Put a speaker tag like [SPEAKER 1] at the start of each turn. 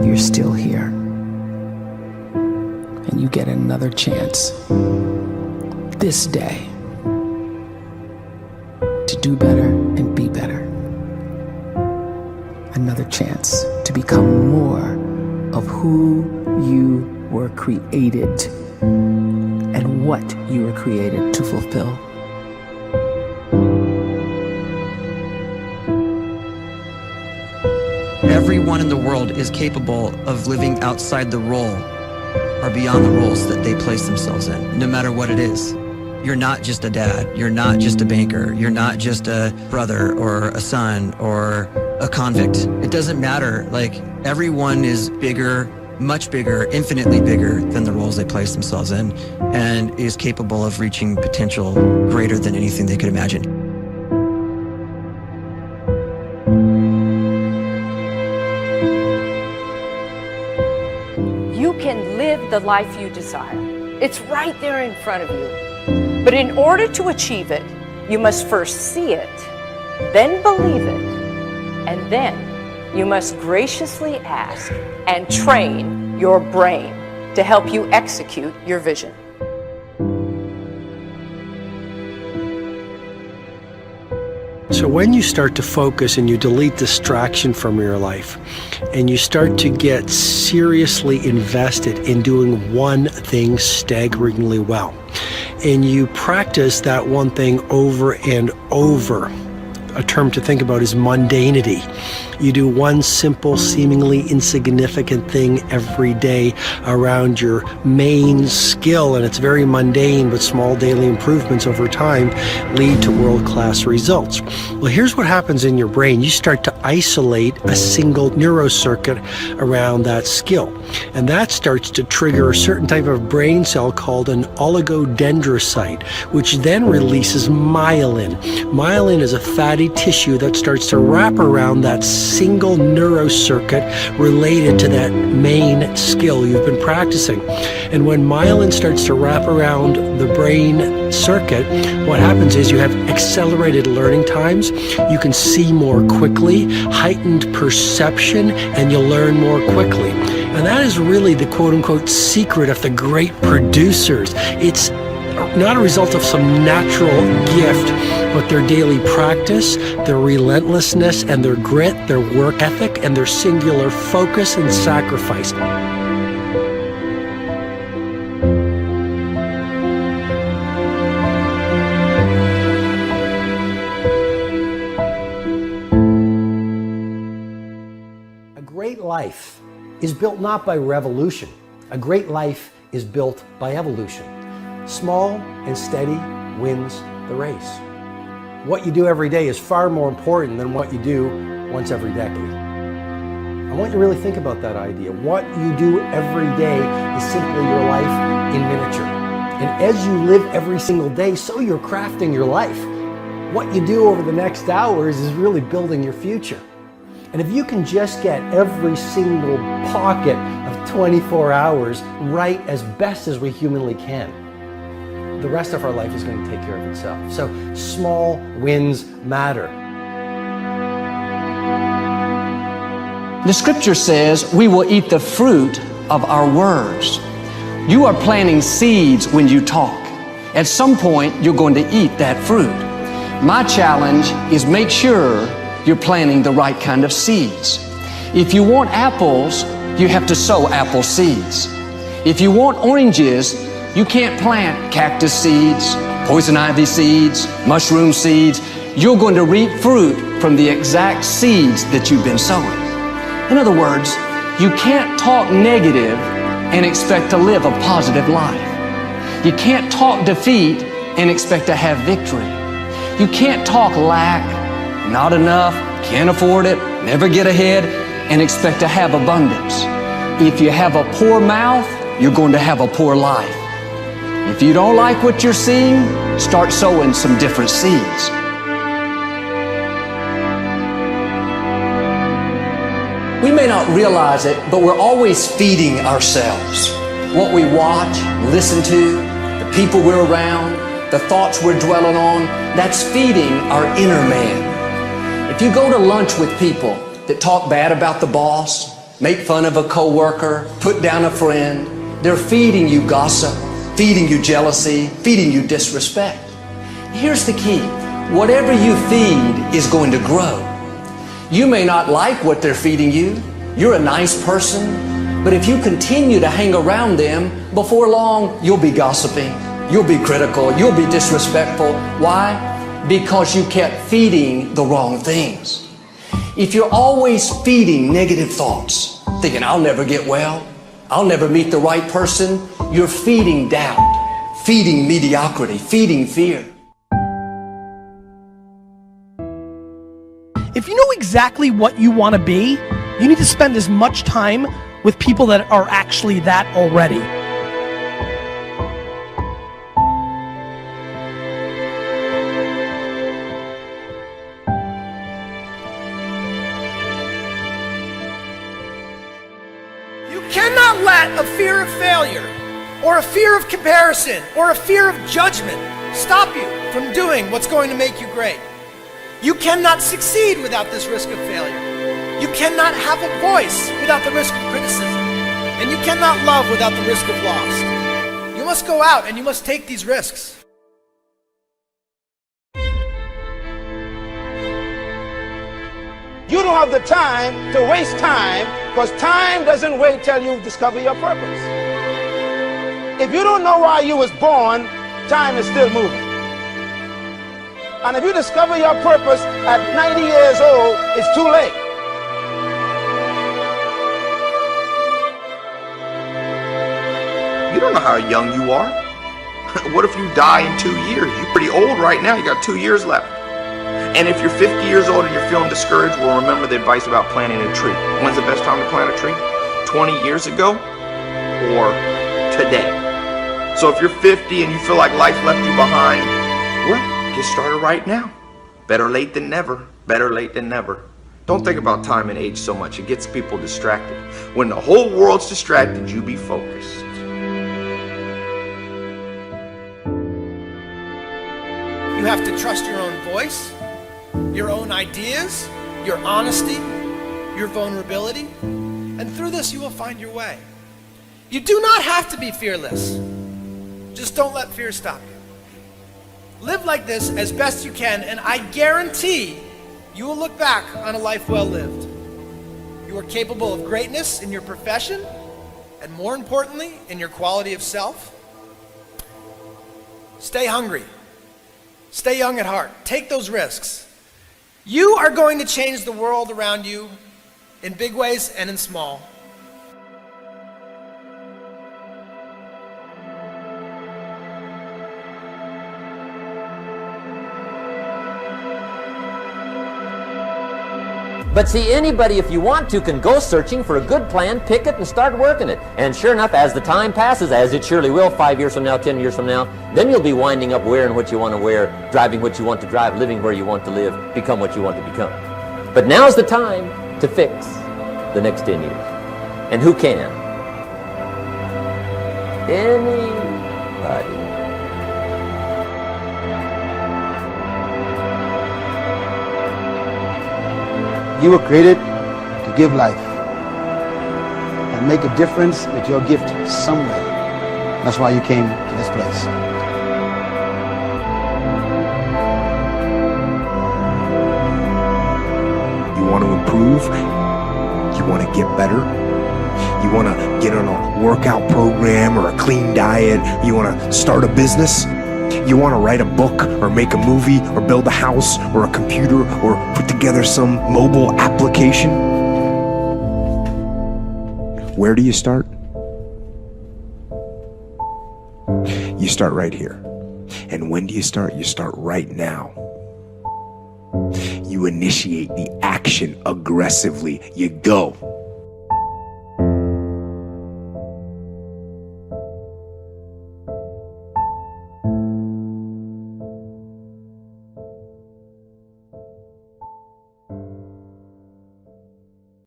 [SPEAKER 1] you're still here. And you get another chance this day to do better and be better. Another chance to become more of who you were created and what you were created to fulfill.
[SPEAKER 2] Everyone in the world is capable of living outside the role or beyond the roles that they place themselves in, no matter what it is. You're not just a dad, you're not just a banker, you're not just a brother or a son or a convict. It doesn't matter. Like, everyone is bigger, much bigger, infinitely bigger than the roles they place themselves in, and is capable of reaching potential greater than anything they could imagine.
[SPEAKER 3] You can live the life you desire. It's right there in front of you. But in order to achieve it, you must first see it, then believe it, and then you must graciously ask and train your brain to help you execute your vision.
[SPEAKER 4] So when you start to focus and you delete distraction from your life, and you start to get seriously invested in doing one thing staggeringly well, and you practice that one thing over and over, a term to think about is mundanity. You do one simple, seemingly insignificant thing every day around your main skill, and it's very mundane, but small daily improvements over time lead to world-class results. Well, here's what happens in your brain. You start to isolate a single neurocircuit around that skill, and that starts to trigger a certain type of brain cell called an oligodendrocyte, which then releases myelin. Myelin is a fatty tissue that starts to wrap around that single neurocircuit related to that main skill you've been practicing. And when myelin starts to wrap around the brain circuit, what happens is you have accelerated learning times, you can see more quickly, heightened perception, and you'll learn more quickly. And that is really the quote-unquote secret of the great producers. It's not a result of some natural gift, but their daily practice, their relentlessness and their grit, their work ethic, and their singular focus and sacrifice. A great life is built not by revolution. A great life is built by evolution. Small and steady wins the race. What you do every day is far more important than what you do once every decade. I want you to really think about that idea. What you do every day is simply your life in miniature. And as you live every single day, so you're crafting your life. What you do over the next hours is really building your future. And if you can just get every single pocket of 24 hours right as best as we humanly can, the rest of our life is going to take care of itself. So small wins matter.
[SPEAKER 5] The scripture says we will eat the fruit of our words. You are planting seeds when you talk. At some point, you're going to eat that fruit. My challenge is make sure you're planting the right kind of seeds. If you want apples, you have to sow apple seeds. If you want oranges, you can't plant cactus seeds, poison ivy seeds, mushroom seeds. You're going to reap fruit from the exact seeds that you've been sowing. In other words, you can't talk negative and expect to live a positive life. You can't talk defeat and expect to have victory. You can't talk lack, not enough, can't afford it, never get ahead, and expect to have abundance. If you have a poor mouth, you're going to have a poor life. If you don't like what you're seeing, start sowing some different seeds. We may not realize it, but we're always feeding ourselves. What we watch, listen to, the people we're around, the thoughts we're dwelling on, that's feeding our inner man. If you go to lunch with people that talk bad about the boss, make fun of a coworker, put down a friend. They're feeding you gossip, feeding you jealousy, feeding you disrespect. Here's the key. Whatever you feed is going to grow. You may not like what they're feeding you. You're a nice person, but if you continue to hang around them, before long, you'll be gossiping, you'll be critical, you'll be disrespectful. Why? Because you kept feeding the wrong things. If you're always feeding negative thoughts, thinking, I'll never get well, I'll never meet the right person, you're feeding doubt, feeding mediocrity, feeding fear.
[SPEAKER 6] If you know exactly what you want to be, you need to spend as much time with people that are actually that already. You cannot let a fear of failure, or a fear of comparison, or a fear of judgment stop you from doing what's going to make you great. You cannot succeed without this risk of failure. You cannot have a voice without the risk of criticism. And you cannot love without the risk of loss. You must go out and you must take these risks.
[SPEAKER 7] You don't have the time to waste time, because time doesn't wait till you discover your purpose. If you don't know why you was born, time is still moving. And if you discover your purpose at 90 years old, it's too late.
[SPEAKER 8] You don't know how young you are. What if you die in 2 years? You're pretty old right now. You got 2 years left. And if you're 50 years old and you're feeling discouraged, well, remember the advice about planting a tree. When's the best time to plant a tree? 20 years ago or today? So if you're 50 and you feel like life left you behind, well, get started right now. Better late than never. Better late than never. Don't think about time and age so much. It gets people distracted. When the whole world's distracted, you be focused.
[SPEAKER 6] You have to trust your own voice, your own ideas, your honesty, your vulnerability, and through this you will find your way. You do not have to be fearless. Just don't let fear stop you. Live like this as best you can, and I guarantee you will look back on a life well lived. You are capable of greatness in your profession, and more importantly, in your quality of self. Stay hungry. Stay young at heart. Take those risks. You are going to change the world around you in big ways and in small.
[SPEAKER 9] But see, anybody, if you want to, can go searching for a good plan, pick it, and start working it. And sure enough, as the time passes, as it surely will 5 years from now, 10 years from now, then you'll be winding up wearing what you want to wear, driving what you want to drive, living where you want to live, become what you want to become. But now's the time to fix the next 10 years. And who can? Anybody.
[SPEAKER 7] You were created to give life and make a difference with your gift somewhere. That's why you came to this place.
[SPEAKER 10] You want to improve? You want to get better? You want to get on a workout program or a clean diet? You want to start a business? You want to write a book or make a movie or build a house or a computer or put together some mobile application? Where do you start? You start right here. And when do you start? You start right now. You initiate the action aggressively. You go.